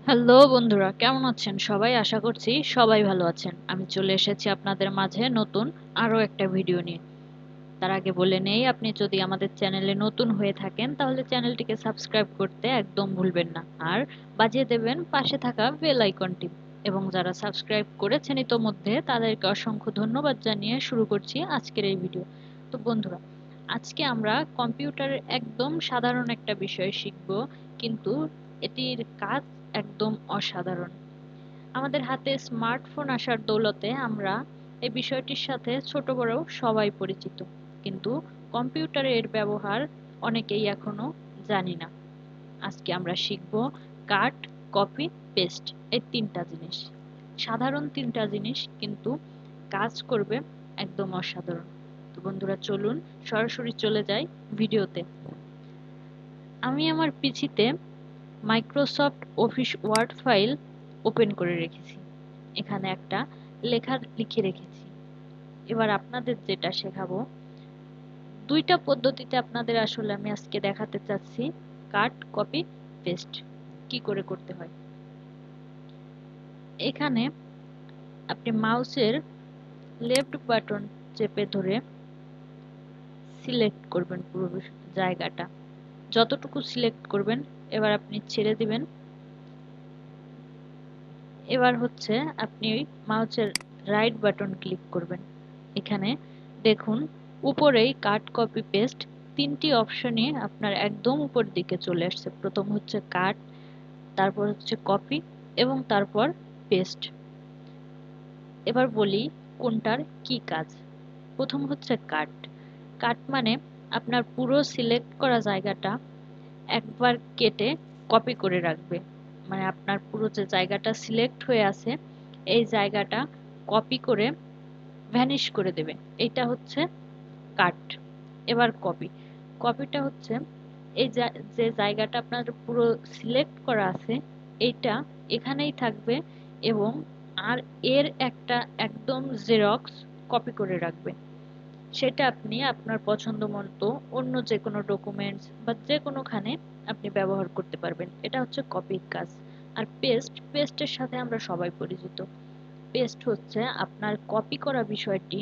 Hello বন্ধুরা, কেমন আছেন সবাই? আশা করছি সবাই ভালো আছেন। আমি চলে এসেছি আপনাদের মাঝে নতুন আরো একটা ভিডিও নিয়ে। তার আগে বলে নেই, আপনি যদি আমাদের চ্যানেলে নতুন হয়ে থাকেন তাহলে চ্যানেলটিকে সাবস্ক্রাইব করতে একদম ভুলবেন না, আর বাজিয়ে দেবেন পাশে থাকা বেল আইকনটি। এবং যারা সাবস্ক্রাইব করেছেন ইতোমধ্যে তাদেরকে অসংখ্য ধন্যবাদ জানিয়ে শুরু করছি আজকের এই ভিডিও। তো বন্ধুরা, আজকে আমরা কম্পিউটারের একদম সাধারণ একটা বিষয় শিখব, কিন্তু এটির কাজ একদম অসাধারণ। আমাদের হাতে স্মার্টফোন আসার দৌলতে আমরা এই বিষয়টির সাথে ছোট বড় সবাই পরিচিত, কিন্তু কম্পিউটারের ব্যবহার অনেকেই এখনো জানি না। আজকে আমরা শিখব কাট, কপি, পেস্ট, এই তিনটা জিনিস। সাধারণ তিনটা জিনিস, কিন্তু কাজ করবে একদম অসাধারণ। তো বন্ধুরা, চলুন সরাসরি চলে যাই ভিডিওতে। আমি আমার পিসিতে Microsoft office word file open করে রেখেছি। এখানে একটা লেখা লিখে রেখেছি। এবার আপনাদের যেটা শেখাবো, দুইটা পদ্ধতিতে আপনাদের আসলে আমি আজকে দেখাতে চাচ্ছি কাট, কপি, পেস্ট কি করে করতে হয়। এখানে আপনি মাউসের লেফট বাটন চেপে ধরে সিলেক্ট করবেন পুরো জায়গাটা, যতটুকু সিলেক্ট করবেন। এবার আপনি ছেড়ে দিবেন। এবার হচ্ছে আপনি মাউসের রাইট বাটন ক্লিক করবেন। এখানে দেখুন উপরেই কাট, কপি, পেস্ট তিনটি অপশনই আপনার একদম উপর দিকে চলে আসছে। প্রথম হচ্ছে কাট, তারপর হচ্ছে কপি এবং তারপর পেস্ট। এবার বলি কোনটার কি কাজ। প্রথম হচ্ছে কাট। কাট মানে আপনার পুরো সিলেক্ট করা জায়গাটা একবার কেটে কপি করে রাখবে। মানে আপনার পুরো যে জায়গাটা সিলেক্ট হয়ে আছে এই জায়গাটা কপি করে ভ্যানিশ করে দেবে। এটা হচ্ছে কাট। এবার কপি। কপিটা হচ্ছে এই যে জায়গাটা আপনার পুরো সিলেক্ট করা আছে এইটা এখানেই থাকবে, এবং আর এর একটা একদম জেরক্স কপি করে রাখবে। সেটা আপনি আপনার পছন্দ মতো অন্য যে কোনো ডকুমেন্টস বা যে কোনোখানে আপনি ব্যবহার করতে পারবেন। এটা হচ্ছে কপির কাজ। আর পেস্ট, পেস্টের সাথে আমরা সবাই পরিচিত। পেস্ট হচ্ছে আপনার কপি করা বিষয়টি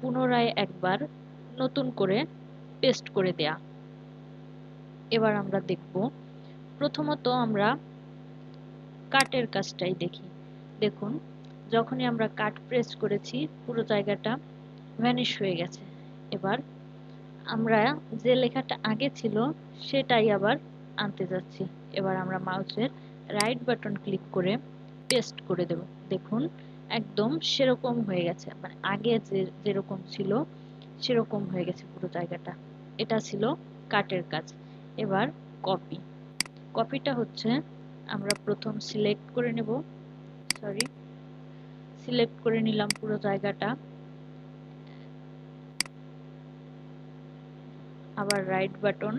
পুনরায় একবার নতুন করে পেস্ট করে দেয়া। এবার আমরা দেখব, প্রথমত আমরা কাটের কাজটাই দেখি। দেখুন, যখনই আমরা কাট প্রেস করেছি পুরো জায়গাটা ভ্যানিশ হয়ে গেছে। এবার আমরা যে লেখাটা আগে ছিল সেটাই আবার আনতে যাচ্ছি। এবার আমরা মাউসের রাইট বাটন ক্লিক করে পেস্ট করে দেব। দেখুন একদম সেরকম হয়ে গেছে, মানে আগে যেরকম ছিল সেরকম হয়ে গেছে পুরো জায়গাটা। এটা ছিল কাটের কাজ। এবার কপি। কপিটা হচ্ছে আমরা প্রথম সিলেক্ট করে নেব, সরি, সিলেক্ট করে নিলাম পুরো জায়গাটা, আবার রাইট বাটন,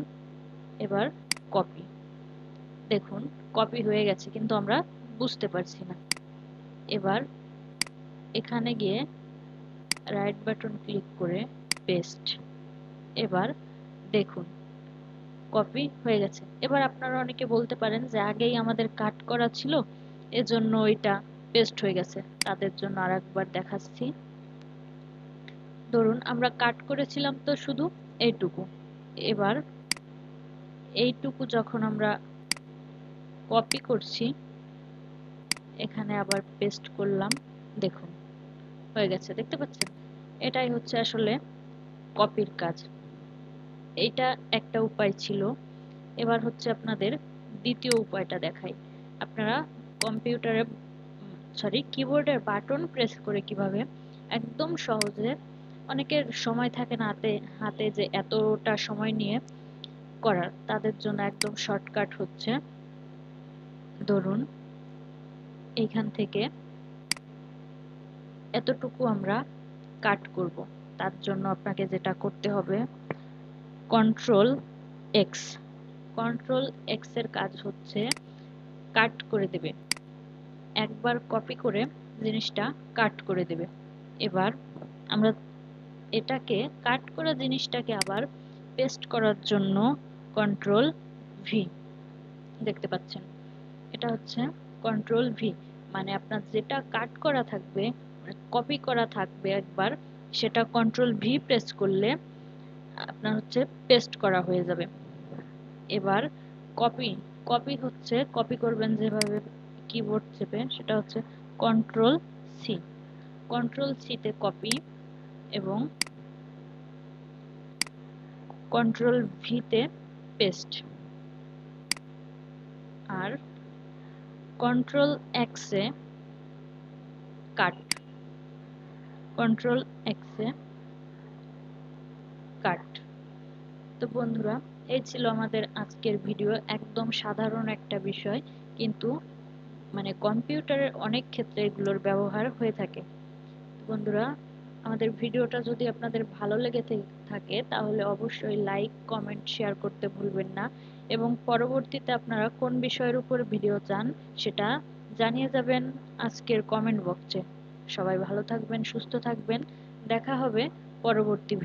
এবার কপি। দেখুন কপি হয়ে গেছে, কিন্তু আমরা বুঝতে পারছি না। এবার এখানে গিয়ে রাইট বাটন ক্লিক করে পেস্ট। এবার দেখুন কপি হয়ে গেছে। এবার আপনারা অনেকে বলতে পারেন যে আগেই আমাদের কাট করা ছিল এজন্য এটা পেস্ট হয়ে গেছে। তাদের জন্য আরেকবার দেখাচ্ছি। ধরুন আমরা কাট করেছিলাম তো শুধু এইটুকু। এবার এইটুকু যখন আমরা কপি করছি, এখানে আবার পেস্ট করলাম। দেখুন হয়ে গেছে, দেখতে পাচ্ছেন? এটাই হচ্ছে আসলে কপির কাজ। এইটা একটা উপায় ছিল। এবার হচ্ছে আপনাদের দ্বিতীয় উপায়টা দেখাই। আপনারা কম্পিউটারে কিবোর্ডের বাটন প্রেস করে কিভাবে একদম সহজে, অনেকের সময় থাকে না হাতে হাতে যে এতটা সময় নিয়ে করার, তাদের জন্য একদম শর্টকাট হচ্ছে, ধরুন এইখান থেকে এতটুকু আমরা কাট করব। তার জন্য আপনাকে যেটা করতে হবে, কন্ট্রোল এক্স। কন্ট্রোল এক্স এর কাজ হচ্ছে কাট করে দেবে, একবার কপি করে জিনিসটা কাট করে দেবে। এবার আমরা এটাকে কাট করা জিনিসটাকে আবার পেস্ট করার জন্য কন্ট্রোল ভি, দেখতে পাচ্ছেন? এটা হচ্ছে কন্ট্রোল ভি, মানে আপনার যেটা কাট করা থাকবে, কপি করা থাকবে একবার, সেটা কন্ট্রোল ভি প্রেস করলে আপনার হচ্ছে পেস্ট করা হয়ে যাবে। এবার কপি, হচ্ছে কপি করবেন যেভাবে কিবোর্ড চেপে, সেটা হচ্ছে কন্ট্রোল সি, কন্ট্রোল সিতে কপি, এবং কন্ট্রোল ভিতে পেস্ট, আর কন্ট্রোল এক্সে কাট, কন্ট্রোল এক্সে কাট। তো বন্ধুরা, এই ছিল আমাদের আজকের ভিডিও। একদম সাধারণ একটা বিষয়, কিন্তু মানে কম্পিউটারের অনেক ক্ষেত্রে এগুলোর ব্যবহার হয়ে থাকে। বন্ধুরা, আমাদের ভিডিওটা যদি আপনাদের ভালো লেগে থাকে তাহলে অবশ্যই লাইক, কমেন্ট, শেয়ার করতে ভুলবেন না, এবং পরবর্তীতে আপনারা কোন বিষয়ের উপর ভিডিও চান সেটা জানিয়ে যাবেন আজকের কমেন্ট বক্সে। সবাই ভালো থাকবেন, সুস্থ থাকবেন, দেখা হবে পরবর্তী ভিডিও।